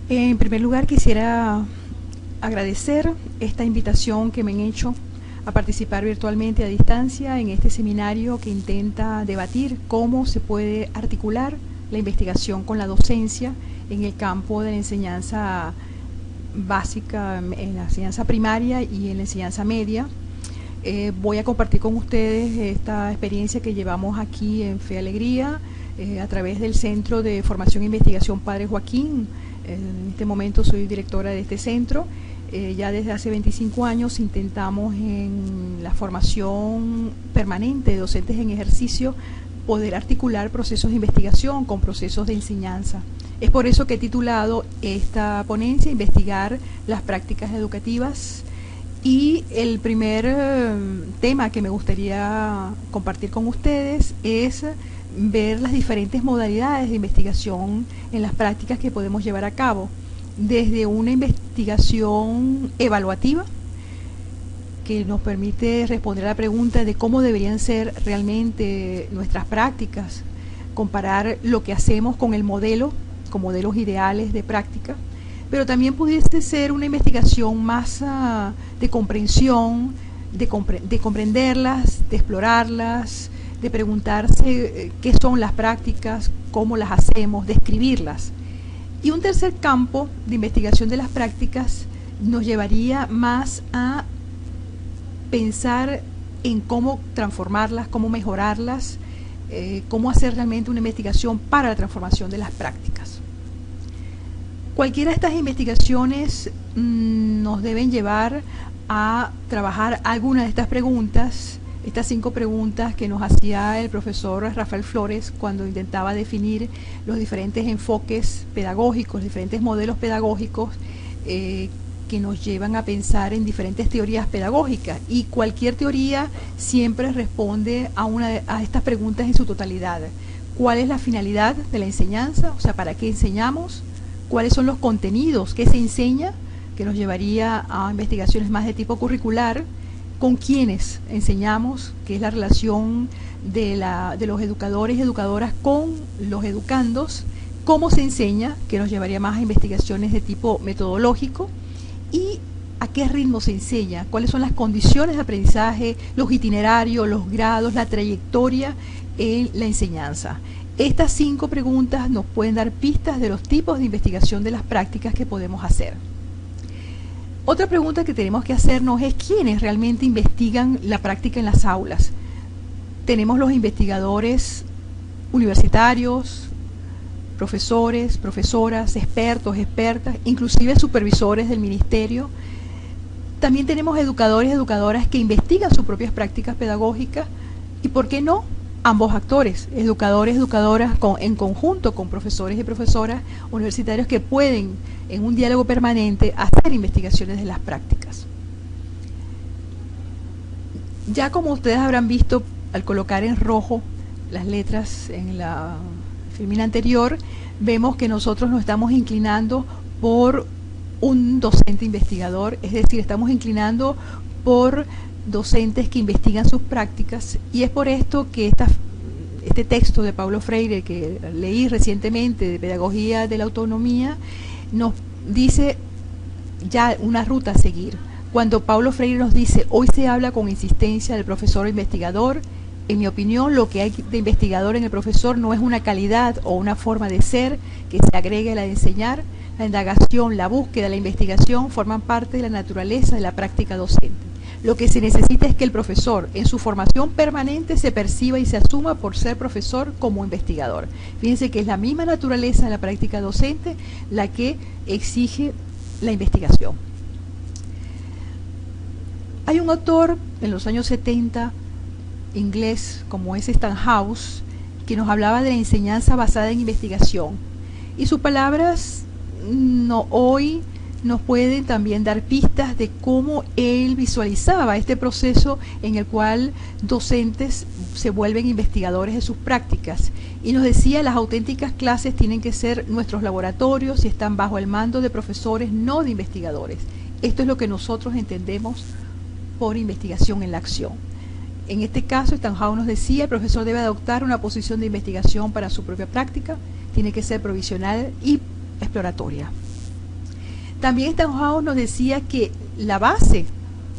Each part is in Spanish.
En primer lugar, quisiera agradecer esta invitación que me han hecho a participar virtualmente a distancia en este seminario que intenta debatir cómo se puede articular la investigación con la docencia en el campo de la enseñanza básica, en la enseñanza primaria y en la enseñanza media. Voy a compartir con ustedes esta experiencia que llevamos aquí en Fe y Alegría a través del Centro de Formación e Investigación Padre Joaquín. En este momento soy directora de este centro. Ya desde hace 25 años intentamos en la formación permanente de docentes en ejercicio poder articular procesos de investigación con procesos de enseñanza. Es por eso que he titulado esta ponencia Investigar las prácticas educativas, y el primer tema que me gustaría compartir con ustedes es ver las diferentes modalidades de investigación en las prácticas que podemos llevar a cabo, desde una investigación evaluativa que nos permite responder a la pregunta de cómo deberían ser realmente nuestras prácticas, comparar lo que hacemos con el modelo, con modelos ideales de práctica, pero también pudiese ser una investigación más de comprensión, de comprenderlas, de explorarlas, de preguntarse qué son las prácticas, cómo las hacemos, de escribirlas. Y un tercer campo de investigación de las prácticas nos llevaría más a pensar en cómo transformarlas, cómo mejorarlas, cómo hacer realmente una investigación para la transformación de las prácticas. Cualquiera de estas investigaciones nos deben llevar a trabajar alguna de estas preguntas, estas 5 preguntas que nos hacía el profesor Rafael Flores cuando intentaba definir los diferentes enfoques pedagógicos, diferentes modelos pedagógicos que nos llevan a pensar en diferentes teorías pedagógicas, y cualquier teoría siempre responde a estas preguntas en su totalidad. ¿Cuál es la finalidad de la enseñanza? O sea, ¿para qué enseñamos? ¿Cuáles son los contenidos que se enseña? Que nos llevaría a investigaciones más de tipo curricular. ¿Con quiénes enseñamos? ¿Qué es la relación de los educadores y educadoras con los educandos? ¿Cómo se enseña? Que nos llevaría más a investigaciones de tipo metodológico. ¿Y a qué ritmo se enseña? ¿Cuáles son las condiciones de aprendizaje, los itinerarios, los grados, la trayectoria en la enseñanza? Estas 5 preguntas nos pueden dar pistas de los tipos de investigación de las prácticas que podemos hacer. Otra pregunta que tenemos que hacernos es quiénes realmente investigan la práctica en las aulas. Tenemos los investigadores universitarios, profesores, profesoras, expertos, expertas, inclusive supervisores del ministerio. También tenemos educadores y educadoras que investigan sus propias prácticas pedagógicas, y ¿por qué no? Ambos actores, educadores y educadoras en conjunto con profesores y profesoras universitarios que pueden, en un diálogo permanente, hacer investigaciones de las prácticas. Ya como ustedes habrán visto, al colocar en rojo las letras en la filmina anterior, vemos que nosotros nos estamos inclinando por un docente investigador, es decir, estamos inclinando por docentes que investigan sus prácticas, y es por esto que este texto de Paulo Freire que leí recientemente, de Pedagogía de la Autonomía, nos dice ya una ruta a seguir. Cuando Paulo Freire nos dice, hoy se habla con insistencia del profesor investigador, en mi opinión, lo que hay de investigador en el profesor no es una calidad o una forma de ser que se agregue a la de enseñar. La indagación, la búsqueda, la investigación forman parte de la naturaleza de la práctica docente. Lo que se necesita es que el profesor, en su formación permanente, se perciba y se asuma por ser profesor como investigador. Fíjense que es la misma naturaleza de la práctica docente la que exige la investigación. Hay un autor en los años 70, inglés, como es Stanhouse, que nos hablaba de la enseñanza basada en investigación. Y sus palabras hoy nos pueden también dar pistas de cómo él visualizaba este proceso en el cual docentes se vuelven investigadores de sus prácticas. Y nos decía, las auténticas clases tienen que ser nuestros laboratorios y están bajo el mando de profesores, no de investigadores. Esto es lo que nosotros entendemos por investigación en la acción. En este caso, Stanhouse nos decía, el profesor debe adoptar una posición de investigación para su propia práctica, tiene que ser provisional y exploratoria. También Steinhaus nos decía que la base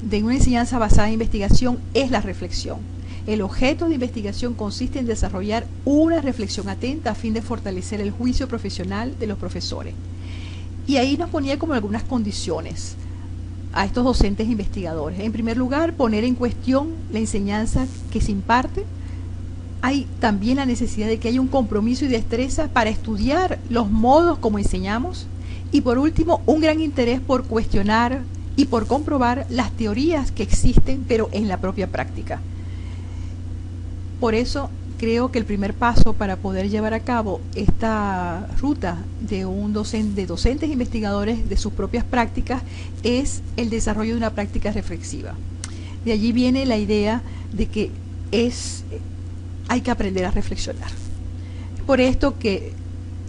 de una enseñanza basada en investigación es la reflexión. El objeto de investigación consiste en desarrollar una reflexión atenta a fin de fortalecer el juicio profesional de los profesores. Y ahí nos ponía como algunas condiciones a estos docentes investigadores. En primer lugar, poner en cuestión la enseñanza que se imparte. Hay también la necesidad de que haya un compromiso y destreza para estudiar los modos como enseñamos. Y por último, un gran interés por cuestionar y por comprobar las teorías que existen, pero en la propia práctica. Por eso creo que el primer paso para poder llevar a cabo esta ruta de docentes investigadores de sus propias prácticas es el desarrollo de una práctica reflexiva. De allí viene la idea de que hay que aprender a reflexionar. Por esto que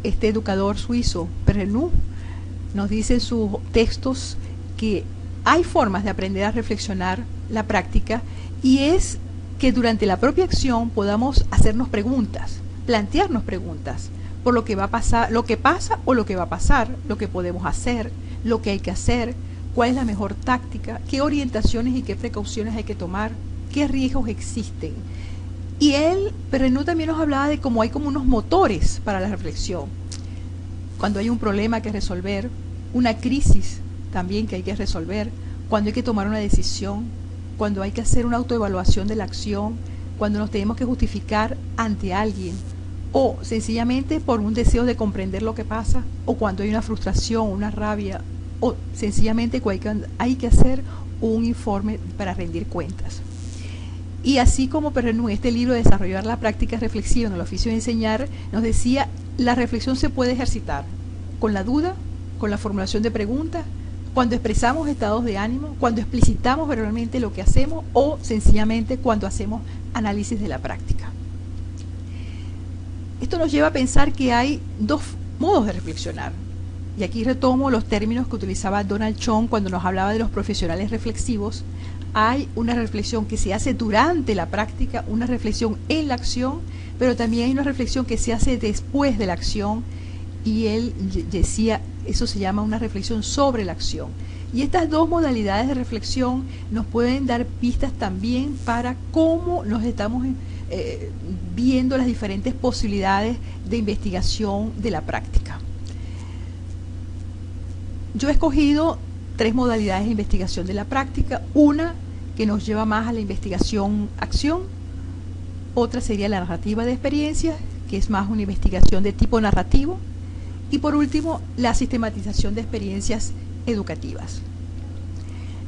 este educador suizo, Perrenot, nos dice en sus textos que hay formas de aprender a reflexionar la práctica, y es que durante la propia acción podamos hacernos preguntas, plantearnos preguntas por lo que va a pasar, lo que pasa o lo que va a pasar, lo que podemos hacer, lo que hay que hacer, cuál es la mejor táctica, qué orientaciones y qué precauciones hay que tomar, qué riesgos existen. Y Perrenot también nos hablaba de cómo hay como unos motores para la reflexión. Cuando hay un problema que resolver, una crisis también que hay que resolver, cuando hay que tomar una decisión, cuando hay que hacer una autoevaluación de la acción, cuando nos tenemos que justificar ante alguien, o sencillamente por un deseo de comprender lo que pasa, o cuando hay una frustración, una rabia, o sencillamente hay que hacer un informe para rendir cuentas. Y así como Perrenot en este libro de Desarrollar la práctica reflexiva en el oficio de enseñar, nos decía, la reflexión se puede ejercitar con la duda, con la formulación de preguntas, cuando expresamos estados de ánimo, cuando explicitamos verbalmente lo que hacemos, o sencillamente cuando hacemos análisis de la práctica. Esto nos lleva a pensar que hay dos modos de reflexionar. Y aquí retomo los términos que utilizaba Donald Chong cuando nos hablaba de los profesionales reflexivos. Hay una reflexión que se hace durante la práctica, una reflexión en la acción, pero también hay una reflexión que se hace después de la acción, y él decía, eso se llama una reflexión sobre la acción. Y estas dos modalidades de reflexión nos pueden dar pistas también para cómo nos estamos viendo las diferentes posibilidades de investigación de la práctica. Yo he escogido 3 modalidades de investigación de la práctica. Una que nos lleva más a la investigación-acción, otra sería la narrativa de experiencias, que es más una investigación de tipo narrativo, y por último, la sistematización de experiencias educativas.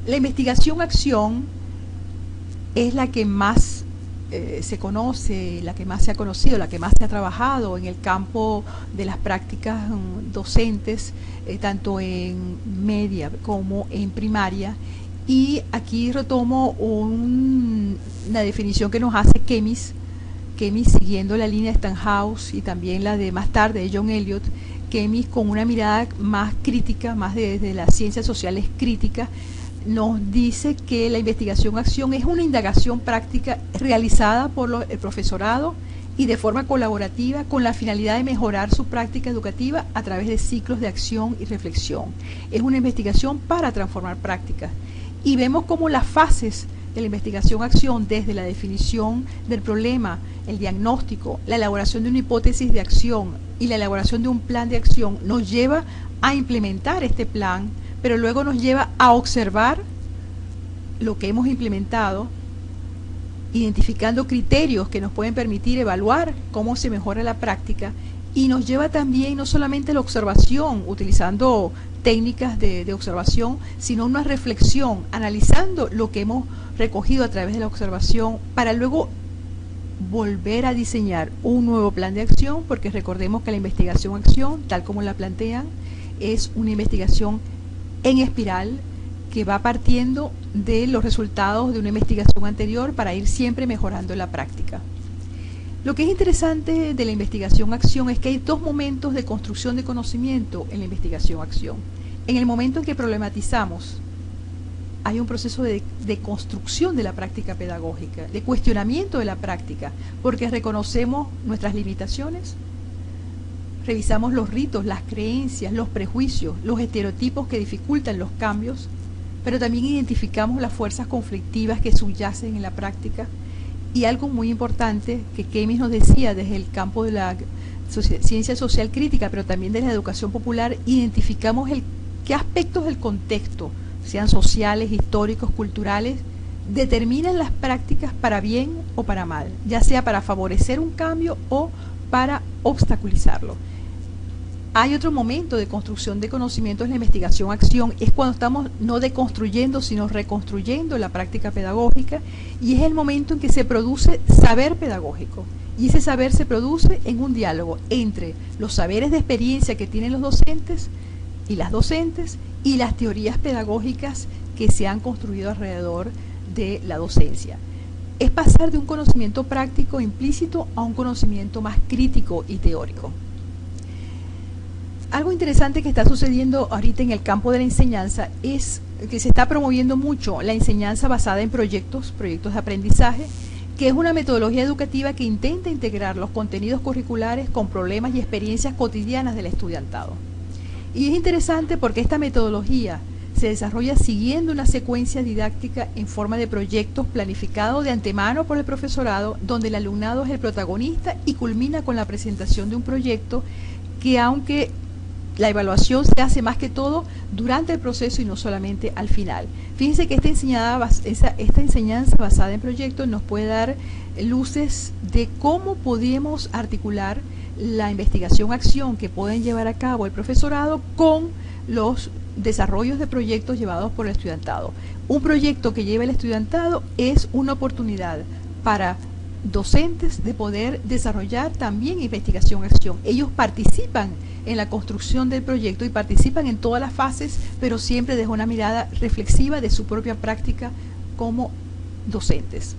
La investigación-acción es la que más se conoce, la que más se ha conocido, la que más se ha trabajado en el campo de las prácticas docentes, tanto en media como en primaria. Y aquí retomo una definición que nos hace Kemis, siguiendo la línea de Steinhaus y también la de más tarde de John Eliot. Kemis, con una mirada más crítica, más desde las ciencias sociales críticas, nos dice que la investigación-acción es una indagación práctica realizada por el profesorado y de forma colaborativa con la finalidad de mejorar su práctica educativa a través de ciclos de acción y reflexión. Es una investigación para transformar prácticas. Y vemos cómo las fases de la investigación-acción, desde la definición del problema, el diagnóstico, la elaboración de una hipótesis de acción y la elaboración de un plan de acción, nos lleva a implementar este plan, pero luego nos lleva a observar lo que hemos implementado, identificando criterios que nos pueden permitir evaluar cómo se mejora la práctica, y nos lleva también no solamente a la observación, utilizando técnicas de observación, sino una reflexión, analizando lo que hemos recogido a través de la observación, para luego volver a diseñar un nuevo plan de acción, porque recordemos que la investigación-acción, tal como la plantean, es una investigación en espiral que va partiendo de los resultados de una investigación anterior para ir siempre mejorando la práctica. Lo que es interesante de la investigación-acción es que hay 2 momentos de construcción de conocimiento en la investigación-acción. En el momento en que problematizamos, hay un proceso de construcción de la práctica pedagógica, de cuestionamiento de la práctica, porque reconocemos nuestras limitaciones, revisamos los ritos, las creencias, los prejuicios, los estereotipos que dificultan los cambios, pero también identificamos las fuerzas conflictivas que subyacen en la práctica. Y algo muy importante que Kemis nos decía desde el campo de la ciencia social crítica, pero también de la educación popular, identificamos qué aspectos del contexto, sean sociales, históricos, culturales, determinan las prácticas para bien o para mal, ya sea para favorecer un cambio o para obstaculizarlo. Hay otro momento de construcción de conocimientos en la investigación-acción, es cuando estamos no deconstruyendo, sino reconstruyendo la práctica pedagógica, y es el momento en que se produce saber pedagógico. Y ese saber se produce en un diálogo entre los saberes de experiencia que tienen los docentes y las docentes y las teorías pedagógicas que se han construido alrededor de la docencia. Es pasar de un conocimiento práctico implícito a un conocimiento más crítico y teórico. Algo interesante que está sucediendo ahorita en el campo de la enseñanza es que se está promoviendo mucho la enseñanza basada en proyectos de aprendizaje, que es una metodología educativa que intenta integrar los contenidos curriculares con problemas y experiencias cotidianas del estudiantado. Y es interesante porque esta metodología se desarrolla siguiendo una secuencia didáctica en forma de proyectos planificados de antemano por el profesorado, donde el alumnado es el protagonista y culmina con la presentación de un proyecto que, aunque la evaluación se hace más que todo durante el proceso y no solamente al final. Fíjense que esta enseñanza basada en proyectos nos puede dar luces de cómo podemos articular la investigación-acción que pueden llevar a cabo el profesorado con los desarrollos de proyectos llevados por el estudiantado. Un proyecto que lleva el estudiantado es una oportunidad para docentes de poder desarrollar también investigación-acción. Ellos participan en la construcción del proyecto y participan en todas las fases, pero siempre desde una mirada reflexiva de su propia práctica como docentes.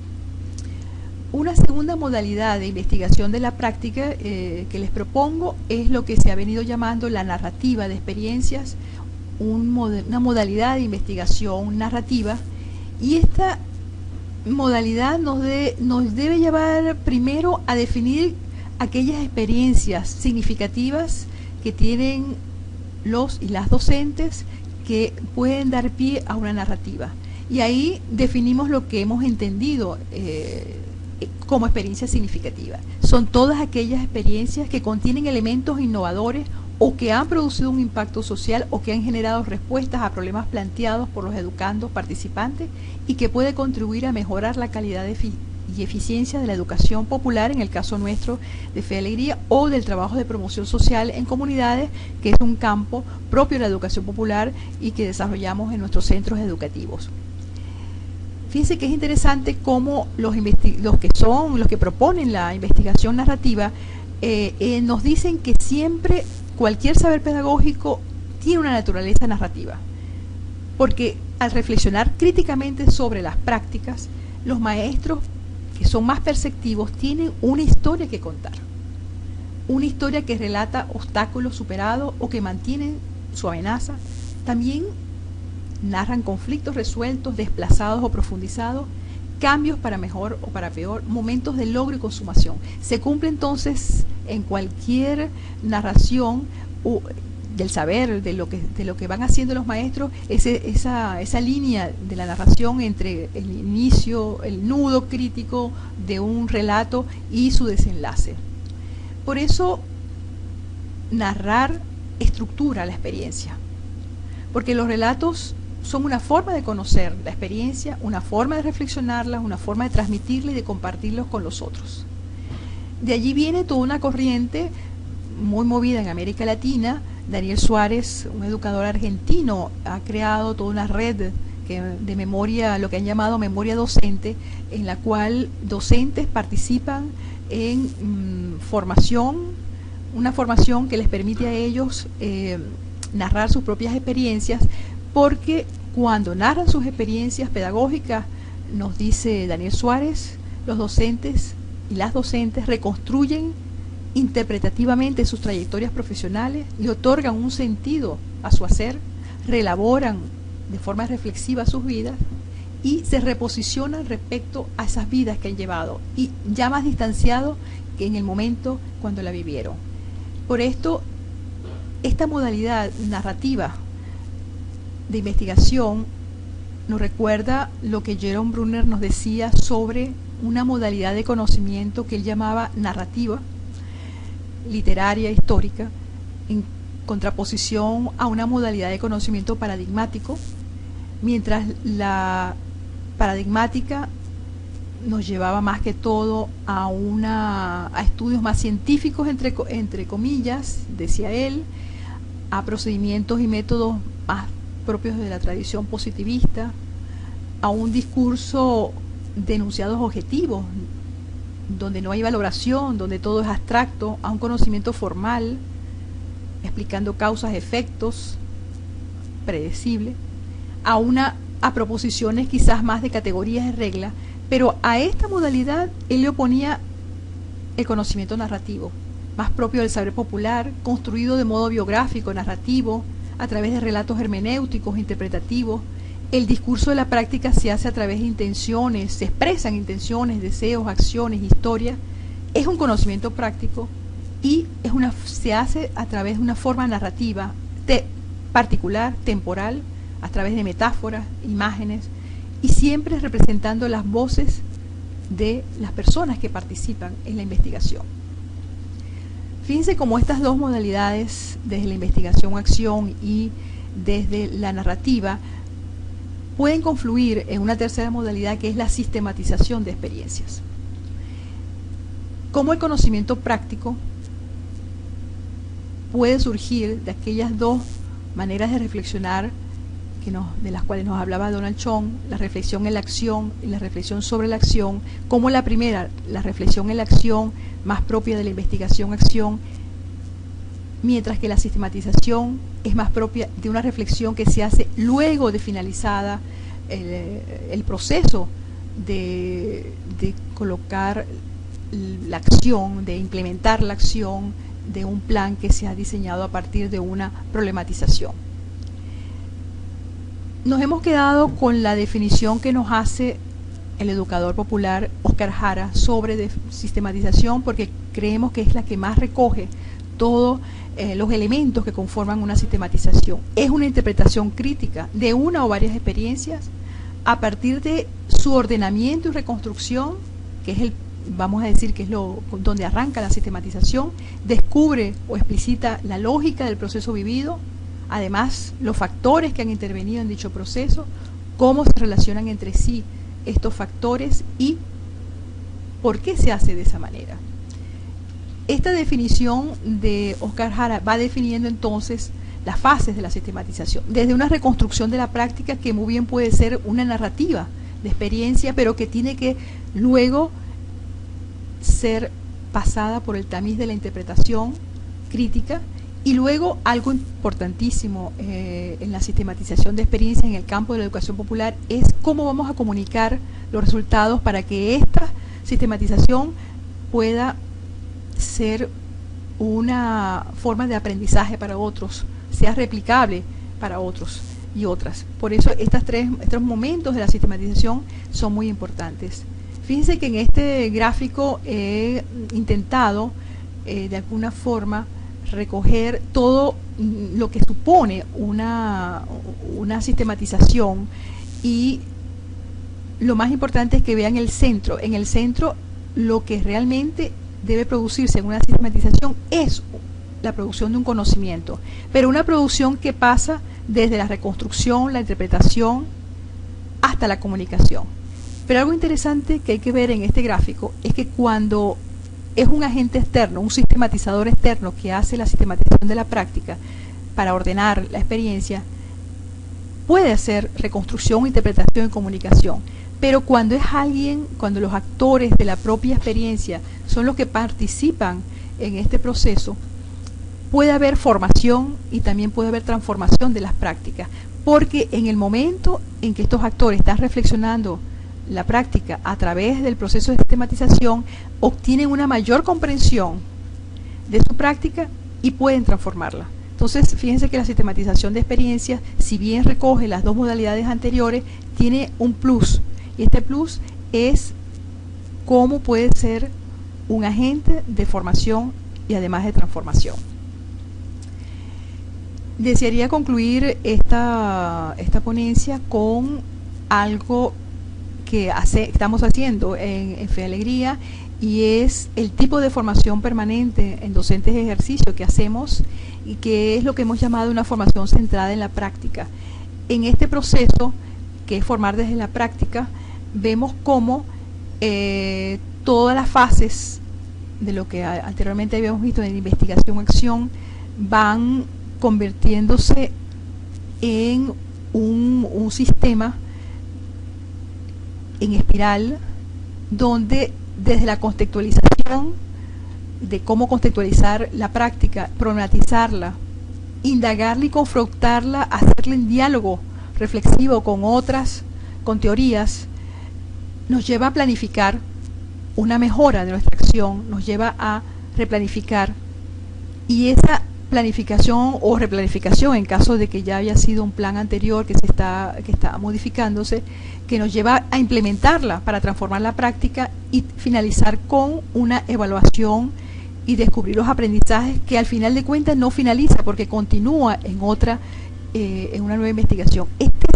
Una segunda modalidad de investigación de la práctica que les propongo es lo que se ha venido llamando la narrativa de experiencias, una modalidad de investigación narrativa, y esta modalidad nos debe llevar primero a definir aquellas experiencias significativas que tienen los y las docentes que pueden dar pie a una narrativa. Y ahí definimos lo que hemos entendido como experiencia significativa. Son todas aquellas experiencias que contienen elementos innovadores o que han producido un impacto social o que han generado respuestas a problemas planteados por los educandos participantes y que puede contribuir a mejorar la calidad y eficiencia de la educación popular, en el caso nuestro de Fe y Alegría, o del trabajo de promoción social en comunidades, que es un campo propio de la educación popular y que desarrollamos en nuestros centros educativos. Fíjense que es interesante cómo los que proponen la investigación narrativa nos dicen que siempre cualquier saber pedagógico tiene una naturaleza narrativa, porque al reflexionar críticamente sobre las prácticas, los maestros que son más perceptivos tienen una historia que contar, una historia que relata obstáculos superados o que mantienen su amenaza. También narran conflictos resueltos, desplazados o profundizados, cambios para mejor o para peor, momentos de logro y consumación. Se cumple entonces en cualquier narración del saber, de lo que van haciendo los maestros, esa línea de la narración entre el inicio, el nudo crítico de un relato y su desenlace. Por eso, narrar estructura la experiencia, porque los relatos son una forma de conocer la experiencia, una forma de reflexionarla, una forma de transmitirla y de compartirlos con los otros. De allí viene toda una corriente muy movida en América Latina. Daniel Suárez, un educador argentino, ha creado toda una red de memoria, lo que han llamado memoria docente, en la cual docentes participan en una formación que les permite a ellos narrar sus propias experiencias, porque cuando narran sus experiencias pedagógicas, nos dice Daniel Suárez, los docentes y las docentes reconstruyen interpretativamente sus trayectorias profesionales, le otorgan un sentido a su hacer, reelaboran de forma reflexiva sus vidas y se reposicionan respecto a esas vidas que han llevado, y ya más distanciado que en el momento cuando la vivieron. Por esto, esta modalidad narrativa de investigación nos recuerda lo que Jerome Bruner nos decía sobre una modalidad de conocimiento que él llamaba narrativa, literaria, histórica, en contraposición a una modalidad de conocimiento paradigmático, mientras la paradigmática nos llevaba más que todo a estudios más científicos, entre comillas, decía él, a procedimientos y métodos más propios de la tradición positivista, a un discurso de enunciados objetivos, donde no hay valoración, donde todo es abstracto, a un conocimiento formal, explicando causas, efectos, predecible, a proposiciones quizás más de categorías de reglas, pero a esta modalidad él le oponía el conocimiento narrativo, más propio del saber popular, construido de modo biográfico, narrativo, a través de relatos hermenéuticos, interpretativos. El discurso de la práctica se hace a través de intenciones, se expresan intenciones, deseos, acciones, historias. Es un conocimiento práctico y se hace a través de una forma narrativa particular, temporal, a través de metáforas, imágenes, y siempre representando las voces de las personas que participan en la investigación. Fíjense cómo estas dos modalidades, desde la investigación-acción y desde la narrativa, pueden confluir en una tercera modalidad que es la sistematización de experiencias. Cómo el conocimiento práctico puede surgir de aquellas dos maneras de reflexionar de las cuales nos hablaba Donald Chong, la reflexión en la acción y la reflexión sobre la acción, como la primera, la reflexión en la acción, más propia de la investigación-acción, mientras que la sistematización es más propia de una reflexión que se hace luego de finalizada el proceso de colocar la acción, de implementar la acción de un plan que se ha diseñado a partir de una problematización. Nos hemos quedado con la definición que nos hace el educador popular Óscar Jara sobre sistematización, porque creemos que es la que más recoge todos los elementos que conforman una sistematización. Es una interpretación crítica de una o varias experiencias a partir de su ordenamiento y reconstrucción, que es vamos a decir que es donde arranca la sistematización, descubre o explicita la lógica del proceso vivido, además los factores que han intervenido en dicho proceso, cómo se relacionan entre sí estos factores y por qué se hace de esa manera. Esta definición de Óscar Jara va definiendo entonces las fases de la sistematización, desde una reconstrucción de la práctica que muy bien puede ser una narrativa de experiencia, pero que tiene que luego ser pasada por el tamiz de la interpretación crítica, y luego algo importantísimo en la sistematización de experiencias en el campo de la educación popular es cómo vamos a comunicar los resultados para que esta sistematización pueda ser una forma de aprendizaje para otros, sea replicable para otros y otras. Por eso estos momentos de la sistematización son muy importantes. Fíjense que en este gráfico he intentado de alguna forma recoger todo lo que supone una sistematización, y lo más importante es que vean el centro. En el centro lo que realmente debe producirse en una sistematización es la producción de un conocimiento, pero una producción que pasa desde la reconstrucción, la interpretación hasta la comunicación. Pero algo interesante que hay que ver en este gráfico es que cuando es un agente externo, un sistematizador externo que hace la sistematización de la práctica para ordenar la experiencia, puede hacer reconstrucción, interpretación y comunicación. Pero cuando es cuando los actores de la propia experiencia son los que participan en este proceso, puede haber formación y también puede haber transformación de las prácticas, porque en el momento en que estos actores están reflexionando la práctica a través del proceso de sistematización, obtienen una mayor comprensión de su práctica y pueden transformarla. Entonces, fíjense que la sistematización de experiencias, si bien recoge las dos modalidades anteriores, tiene un plus, y este plus es cómo puede ser un agente de formación y además de transformación. Desearía concluir esta ponencia con algo que estamos haciendo en Fe y Alegría, y es el tipo de formación permanente en docentes de ejercicio que hacemos, y que es lo que hemos llamado una formación centrada en la práctica. En este proceso, que es formar desde la práctica, vemos cómo todas las fases de lo que anteriormente habíamos visto en investigación-acción van convirtiéndose en un sistema en espiral, donde desde la contextualización de cómo contextualizar la práctica, problematizarla, indagarla y confrontarla, hacerla en diálogo reflexivo con otras, con teorías, nos lleva a planificar una mejora de nuestra acción, nos lleva a replanificar, y esa planificación o replanificación, en caso de que ya haya sido un plan anterior que está modificándose, que nos lleva a implementarla para transformar la práctica y finalizar con una evaluación y descubrir los aprendizajes, que al final de cuentas no finaliza porque continúa en una nueva investigación. Este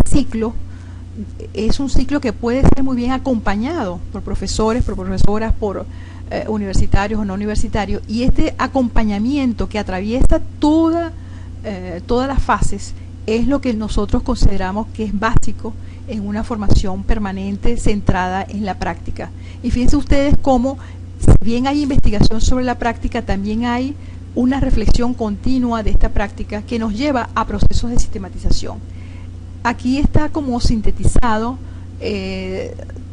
ciclo es un ciclo que puede ser muy bien acompañado por profesores, por profesoras, por universitarios o no universitarios, y este acompañamiento que atraviesa todas las fases es lo que nosotros consideramos que es básico en una formación permanente centrada en la práctica. Y fíjense ustedes cómo, si bien hay investigación sobre la práctica, también hay una reflexión continua de esta práctica que nos lleva a procesos de sistematización. Aquí está como sintetizado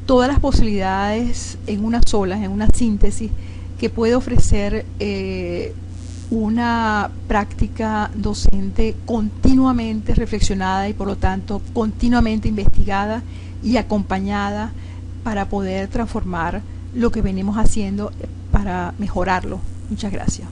todas las posibilidades en una sola, en una síntesis, que puede ofrecer una práctica docente continuamente reflexionada y por lo tanto continuamente investigada y acompañada para poder transformar lo que venimos haciendo para mejorarlo. Muchas gracias.